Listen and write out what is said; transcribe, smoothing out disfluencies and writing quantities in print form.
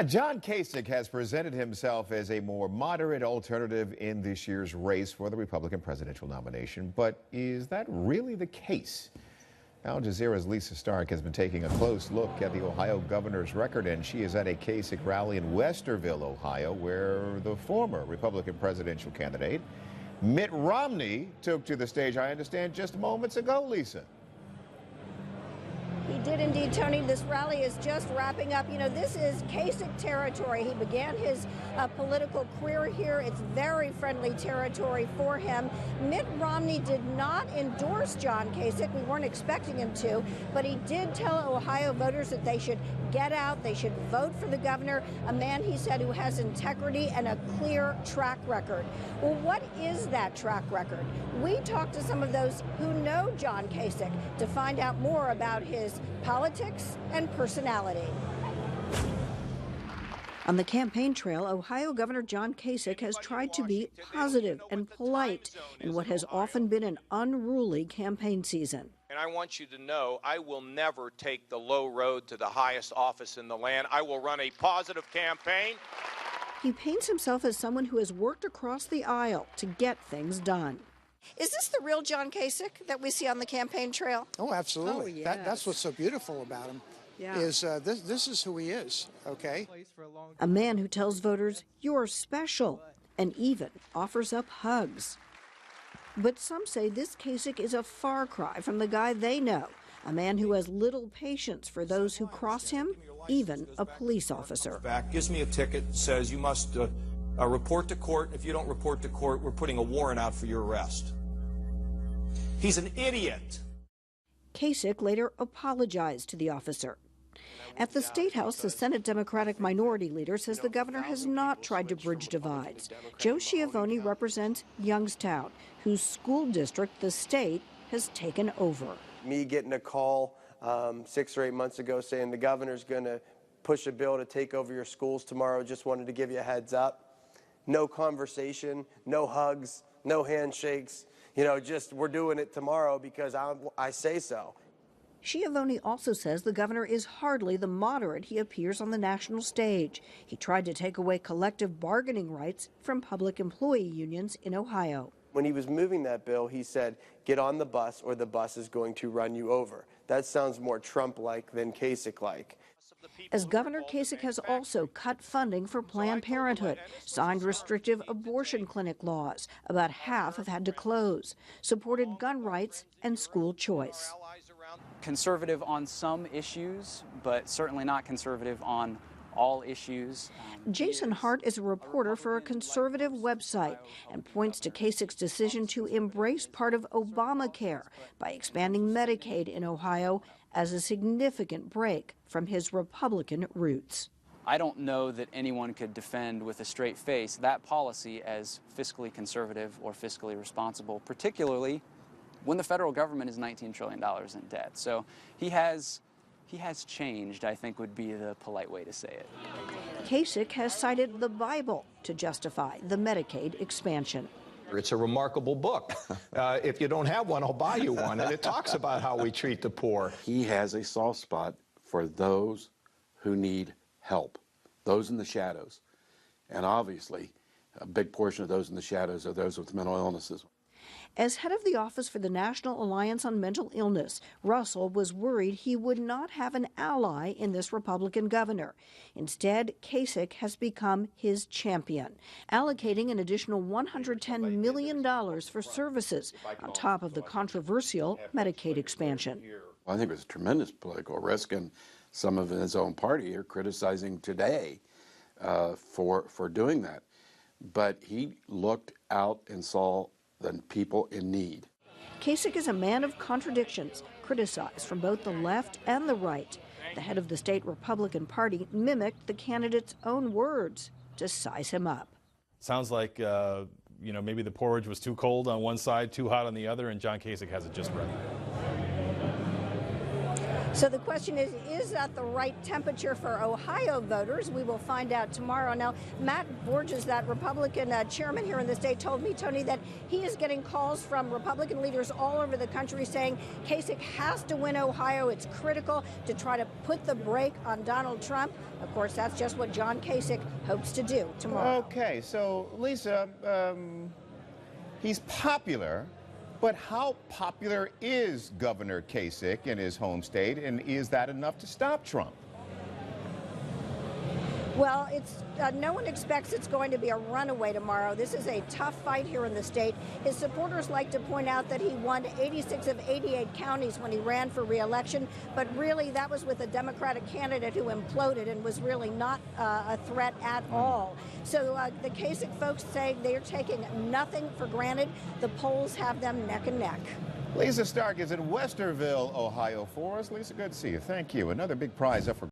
John Kasich has presented himself as a more moderate alternative in this year's race for the Republican presidential nomination. But is that really the case? Al Jazeera's Lisa Stark has been taking a close look at the Ohio governor's record, and she is at a Kasich rally in Westerville, Ohio, where the former Republican presidential candidate, Mitt Romney, took to the stage, I understand, just moments ago, Lisa. He did indeed, Tony. This rally is just wrapping up. You know, this is Kasich territory. He began his political career here. It's very friendly territory for him. Mitt Romney did not endorse John Kasich. We weren't expecting him to, but he did tell Ohio voters that they should get out, they should vote for the governor, a man, he said, who has integrity and a clear track record. Well, what is that track record? We talked to some of those who know John Kasich to find out more about his politics and personality. On the campaign trail, Ohio Governor John Kasich has tried to be positive and polite in what has often been an unruly campaign season. And I want you to know, I will never take the low road to the highest office in the land. I will run a positive campaign. He paints himself as someone who has worked across the aisle to get things done. Is this the real John Kasich that we see on the campaign trail? Oh, absolutely. Oh, yes. That's what's so beautiful about him. Yeah. Is this is who he is, okay? A man who tells voters, you're special, and even offers up hugs. But some say this Kasich is a far cry from the guy they know, a man who has little patience for those who cross him, even a police officer. Back, gives me a ticket, says you must report to court. If you don't report to court, we're putting a warrant out for your arrest. He's an idiot. Kasich later apologized to the officer. At the State House, the Senate Democratic minority leader says the governor has not tried to bridge divides. Joe Schiavone represents Youngstown, whose school district the state has taken over. Me getting a call 6 or 8 months ago saying the governor's going to push a bill to take over your schools tomorrow, just wanted to give you a heads up. No conversation, no hugs, no handshakes, you know, just we're doing it tomorrow because I say so. Schiavone also says the governor is hardly the moderate he appears on the national stage. He tried to take away collective bargaining rights from public employee unions in Ohio. When he was moving that bill, he said, get on the bus or the bus is going to run you over. That sounds more Trump-like than Kasich-like. As Governor Kasich has also cut funding for Planned Parenthood, signed restrictive abortion clinic laws, about half have had to close, supported gun rights and school choice. Conservative on some issues, but certainly not conservative on all issues. Jason Hart is a reporter for a conservative website and points to Kasich's decision to embrace part of Obamacare by expanding Medicaid in Ohio as a significant break from his Republican roots. I don't know that anyone could defend with a straight face that policy as fiscally conservative or fiscally responsible, particularly when the federal government is $19 trillion in debt. So he has changed, I think would be the polite way to say it. Kasich has cited the Bible to justify the Medicaid expansion. It's a remarkable book. If you don't have one, I'll buy you one. And it talks about how we treat the poor. He has a soft spot for those who need help, those in the shadows. And obviously, a big portion of those in the shadows are those with mental illnesses. As head of the Office for the National Alliance on Mental Illness, Russell was worried he would not have an ally in this Republican governor. Instead, Kasich has become his champion, allocating an additional $110 million for services on top of the controversial Medicaid expansion. I think it was a tremendous political risk, and some of his own party are criticizing today for doing that. But he looked out and saw the people in need. Kasich is a man of contradictions, criticized from both the left and the right. The head of the state Republican Party mimicked the candidate's own words to size him up. Sounds like, maybe the porridge was too cold on one side, too hot on the other, and John Kasich has it just right. So the question is that the right temperature for Ohio voters? We will find out tomorrow. Now, Matt Borges, that Republican chairman here in the state, told me, Tony, that he is getting calls from Republican leaders all over the country saying Kasich has to win Ohio. It's critical to try to put the brake on Donald Trump. Of course, that's just what John Kasich hopes to do tomorrow. Okay, so Lisa, he's popular. But how popular is Governor Kasich in his home state, and is that enough to stop Trump? Well, no one expects it's going to be a runaway tomorrow. This is a tough fight here in the state. His supporters like to point out that he won 86 of 88 counties when he ran for re-election, but really that was with a Democratic candidate who imploded and was really not a threat at all. So the Kasich folks say they're taking nothing for granted. The polls have them neck and neck. Lisa Stark is in Westerville, Ohio for us. Lisa, good to see you. Thank you. Another big prize up for